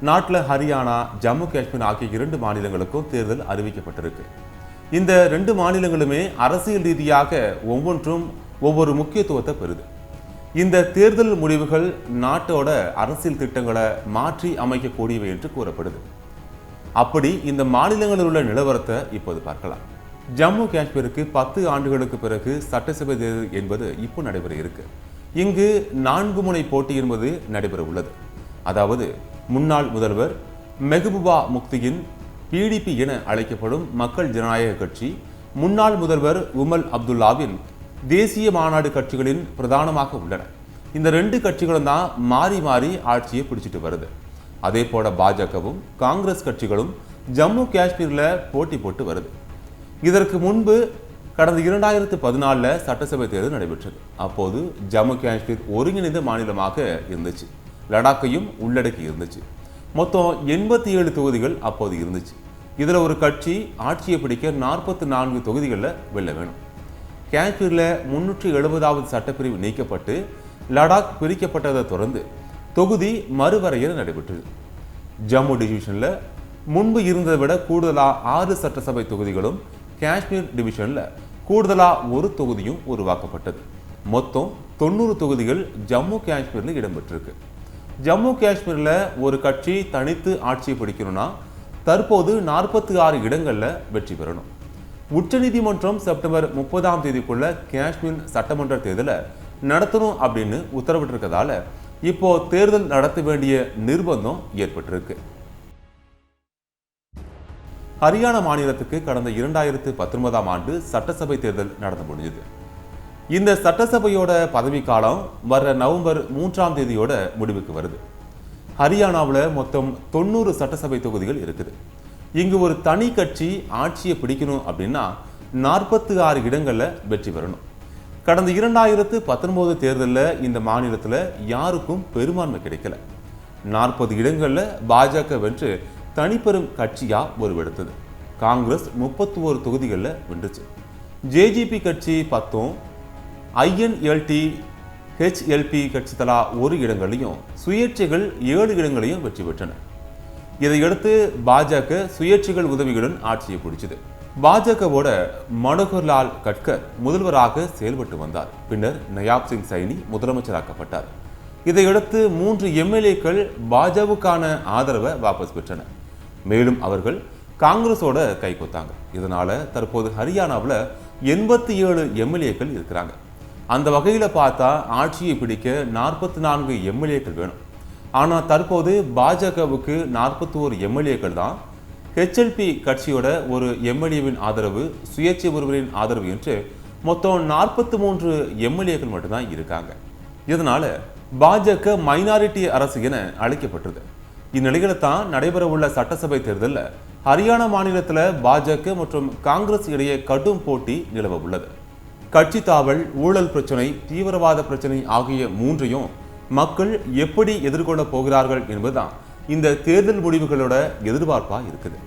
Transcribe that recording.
நாட்டில் ஹரியானா, ஜம்மு காஷ்மீர் ஆகிய 2 மாநிலங்களுக்கும் தேர்தல் அறிவிக்கப்பட்டிருக்கு. இந்த 2 மாநிலங்களுமே அரசியல் ரீதியாக ஒவ்வொன்றும் ஒவ்வொரு முக்கியத்துவத்தை பெறுது. இந்த தேர்தல் முடிவுகள் நாட்டோட அரசியல் திட்டங்களை மாற்றி அமைக்கக்கூடியவை என்று கூறப்படுது. அப்படி இந்த மாநிலங்களில் உள்ள நிலவரத்தை இப்போது பார்க்கலாம். ஜம்மு காஷ்மீருக்கு 10 ஆண்டுகளுக்கு பிறகு சட்டசபை தேர்தல் என்பது இப்போ நடைபெற இருக்கு. இங்கு 4 முனை போட்டி என்பது நடைபெற உள்ளது. அதாவது முன்னாள் முதல்வர் மெஹபூபா முஃப்தியின் PDP என அழைக்கப்படும் மக்கள் ஜனநாயக கட்சி, முன்னாள் முதல்வர் உமல் அப்துல்லாவின் தேசிய மாநாடு கட்சிகளின் பிரதானமாக உள்ளன. இந்த 2 கட்சிகளும் தான் மாறி மாறி ஆட்சியை பிடிச்சிட்டு வருது. அதே போல பாஜகவும் காங்கிரஸ் கட்சிகளும் ஜம்மு காஷ்மீரில் போட்டி போட்டு வருது. இதற்கு முன்பு கடந்த 2014 சட்டசபை தேர்தல் நடைபெற்றது. அப்போது ஜம்மு காஷ்மீர் ஒருங்கிணைந்த மாநிலமாக இருந்துச்சு. லடாக்கையும் உள்ளடக்கி இருந்துச்சு. மொத்தம் 87 தொகுதிகள் அப்போது இருந்துச்சு. இதில் ஒரு கட்சி ஆட்சியை பிடிக்க 44 தொகுதிகளில் வெல்ல வேணும். காஷ்மீரில் 370வது சட்டப்பிரிவு நீக்கப்பட்டு லடாக் பிரிக்கப்பட்டதை தொடர்ந்து தொகுதி மறுவரையறை நடைபெற்றது. ஜம்மு டிவிஷனில் முன்பு இருந்ததை விட கூடுதலாக 6 சட்டசபை தொகுதிகளும், காஷ்மீர் டிவிஷனில் கூடுதலாக 1 தொகுதியும் உருவாக்கப்பட்டது. மொத்தம் 90 தொகுதிகள் ஜம்மு காஷ்மீரில் இடம்பெற்றிருக்கு. ஜம்மு காஷ்மீரில் ஒரு கட்சி தனித்து ஆட்சியை பிடிக்கணும்னா தற்போது 46 இடங்களில் வெற்றி பெறணும். உச்சநீதிமன்றம் செப்டம்பர் 30ஆம் தேதிக்குள்ள காஷ்மீர் சட்டமன்ற தேர்தலை நடத்தணும் அப்படின்னு உத்தரவிட்டிருக்கிறதால இப்போ தேர்தல் நடத்த வேண்டிய நிர்பந்தம் ஏற்பட்டிருக்கு. ஹரியானா மாநிலத்துக்கு கடந்த 2019ஆம் ஆண்டு சட்டசபை தேர்தல் நடந்து முடிஞ்சது. இந்த சட்டசபையோட பதவிக்காலம் வர நவம்பர் 3ஆம் தேதியோட முடிவுக்கு வருது. ஹரியானாவில் மொத்தம் 90 சட்டசபை தொகுதிகள் இருக்குது. இங்கு ஒரு தனி கட்சி ஆட்சியை பிடிக்கணும் அப்படின்னா 46 இடங்களில் வெற்றி பெறணும். கடந்த 2019 தேர்தலில் இந்த மாநிலத்தில் யாருக்கும் பெரும்பான்மை கிடைக்கல. 40 இடங்களில் பாஜக வென்று தனிப்பெரும் கட்சியாக உருவெடுத்தது. காங்கிரஸ் 31 தொகுதிகளில் வென்றுச்சு. JGP கட்சி 10, INLT, HLP கட்சி தலா 1 இடங்களையும், சுயேட்சைகள் 7 இடங்களையும் வெற்றி பெற்றன. இதையடுத்து பாஜக சுயேட்சைகள் உதவிகளுடன் ஆட்சியை பிடிச்சது. பாஜகவோட மனோகர்லால் கட்கர் முதல்வராக செயல்பட்டு வந்தார். பின்னர் நயாப் சிங் சைனி முதலமைச்சராக்கப்பட்டார். இதையடுத்து 3 MLAக்கள் பாஜகவுக்கான ஆதரவை வாபஸ் பெற்றனர். மேலும் அவர்கள் காங்கிரஸோட கைகோத்தாங்க. இதனால தற்போது ஹரியானாவில் 87 MLAக்கள் இருக்கிறாங்க. அந்த வகையில் பார்த்தா ஆட்சியை பிடிக்க 44 MLAக்கள் வேணும். ஆனால் தற்போது பாஜகவுக்கு 41 MLAக்கள் தான். HLP கட்சியோட ஒரு MLAவின் ஆதரவு, சுயேட்சை ஒருவரின் ஆதரவு என்று மொத்தம் 43 MLAக்கள் மட்டும்தான் இருக்காங்க. இதனால பாஜக மைனாரிட்டி அரசு என அழைக்கப்பட்டது. இந்நிலையில தான் நடைபெற உள்ள சட்டசபை தேர்தலில் ஹரியானா மாநிலத்தில் பாஜக மற்றும் காங்கிரஸ் இடையே கடும் போட்டி நிலவ உள்ளது. கட்சி தாவல், ஊழல் பிரச்சனை, தீவிரவாத பிரச்சனை ஆகிய 3ஐயும் மக்கள் எப்படி எதிர்கொள்ள போகிறார்கள் என்பதுதான் இந்த தேர்தல் முடிவுகளோட எதிர்பார்ப்பா இருக்குது.